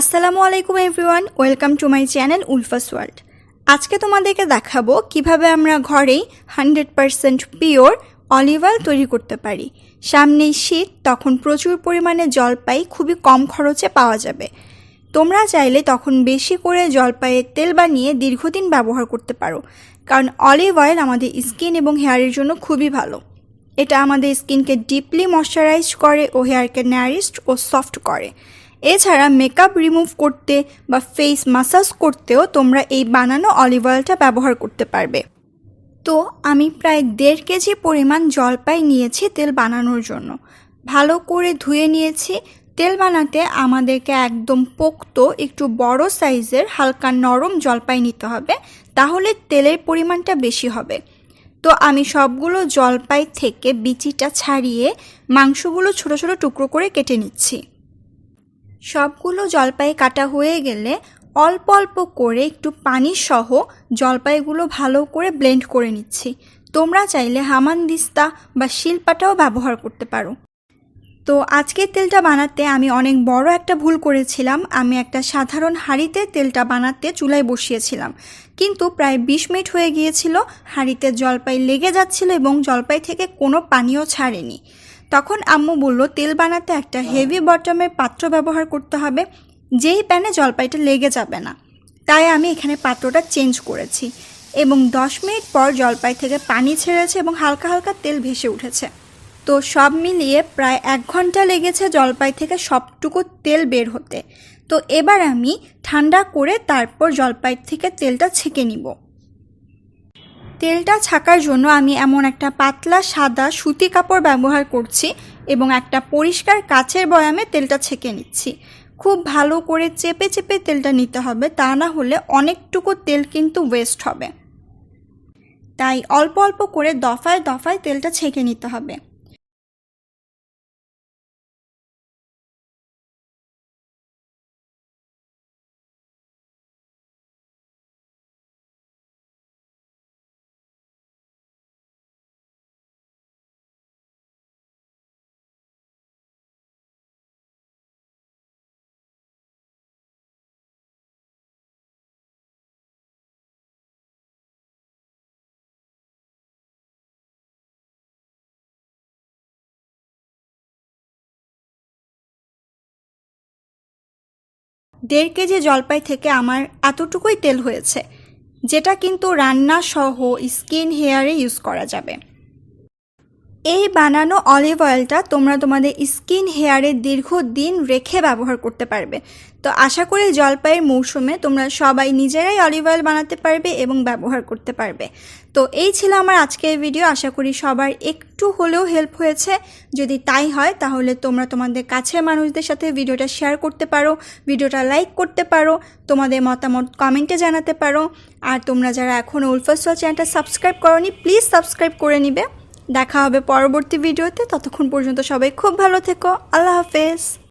আসসালামু আলাইকুম everyone, welcome to my channel উলফাস ওয়ার্ল্ড। আজকে তোমাদেরকে দেখাবো কিভাবে আমরা ঘরেই 100% পিওর অলিভ অয়েল তৈরি করতে পারি। সামনেই শীত, তখন প্রচুর পরিমাণে জলপাই খুবই কম খরচে পাওয়া যাবে। তোমরা চাইলে তখন বেশি করে জলপাইয়ের তেল বানিয়ে দীর্ঘদিন ব্যবহার করতে পারো, কারণ অলিভ অয়েল আমাদের স্কিন এবং হেয়ারের জন্য খুবই ভালো। এটা আমাদের স্কিনকে ডিপলি ময়শ্চারাইজ করে ও হেয়ারকে নারিশড ও সফট করে। এছাড়া মেকআপ রিমুভ করতে বা ফেস ম্যাসাজ করতেও তোমরা এই বানানো অলিভ অয়েলটা ব্যবহার করতে পারবে। তো আমি প্রায় 1.5 কেজি পরিমাণ জলপাই নিয়েছি তেল বানানোর জন্য। ভালো করে ধুয়ে নিয়েছি। তেল বানাতে আমাদেরকে একদম পোক্ত একটু বড় সাইজের হালকা নরম জলপাই নিতে হবে, তাহলে তেলের পরিমাণটা বেশি হবে। তো আমি সবগুলো জলপাই থেকে বিচিটা ছাড়িয়ে মাংসগুলো ছোট ছোট টুকরো করে কেটে নিচ্ছি। সবগুলো জলপাই কাটা হয়ে গেলে অল্প অল্প করে একটু পানি সহ জলপাইগুলো ভালো করে ব্লেন্ড করে নিচ্ছি। তোমরা চাইলে হামানদিস্তা বা শিলপাটাও ব্যবহার করতে পারো। তো আজকের তেলটা বানাতে আমি অনেক বড় একটা ভুল করেছিলাম। আমি একটা সাধারণ হাঁড়িতে তেলটা বানাতে চুলায় বসিয়েছিলাম, কিন্তু প্রায় 20 মিনিট হয়ে গিয়েছিল। হাঁড়িতে জলপাই লেগে যাচ্ছিল এবং জলপাই থেকে কোনো পানিও ছাড়েনি। তখন আম্মু বলল তেল বানাতে একটা হেভি বটমের পাত্র ব্যবহার করতে হবে, যেই প্যানে জলপাইটা লেগে যাবে না। তাই আমি এখানে পাত্রটা চেঞ্জ করেছি এবং 10 মিনিট পর জলপাই থেকে পানি ছেড়েছে এবং হালকা হালকা তেল ভেসে উঠেছে। তো সব মিলিয়ে প্রায় 1 ঘন্টা লেগেছে জলপাই থেকে সবটুকু তেল বের হতে। তো এবার আমি ঠান্ডা করে তারপর জলপাই থেকে তেলটা ছেঁকে নিব। তেলটা ছাকার জন্য আমি এমন একটা পাতলা সাদা সুতি কাপড় ব্যবহার করছি এবং একটা পরিষ্কার কাচের বয়ামে তেলটা ছেঁকে নিচ্ছি। খুব ভালো করে চেপে চেপে তেলটা নিতে হবে, তা না হলে অনেকটুকু তেল কিন্তু ওয়েস্ট হবে। তাই অল্প অল্প করে দফায় দফায় তেলটা ছেঁকে নিতে হবে। দেড় কেজি জলপাই থেকে আমার এতটুকুই তেল হয়েছে, যেটা কিন্তু রান্না সহ স্কিন হেয়ারে ইউজ করা যাবে। এই বানানো অলিভ অয়েলটা তোমরা তোমাদের স্কিন হেয়ারে দীর্ঘদিন রেখে ব্যবহার করতে পারবে। তো আশা করি জলপাইয়ের মৌসুমে তোমরা সবাই নিজেরাই অলিভ অয়েল বানাতে পারবে এবং ব্যবহার করতে পারবে। তো এই ছিল আমার আজকের ভিডিও। আশা করি সবার একটু হলেও হেল্প হয়েছে। যদি তাই হয় তাহলে তোমরা তোমাদের কাছের মানুষদের সাথে ভিডিওটা শেয়ার করতে পারো, ভিডিওটা লাইক করতে পারো, তোমাদের মতামত কমেন্টে জানাতে পারো। আর তোমরা যারা এখনও উলফাস ওয়ার্ল্ড চ্যানেলটা সাবস্ক্রাইব করোনি, প্লিজ সাবস্ক্রাইব করে নিবে। দেখা হবে পরবর্তী ভিডিওতে। ততক্ষণ পর্যন্ত সবাই খুব ভালো থেকো। আল্লাহ হাফেজ।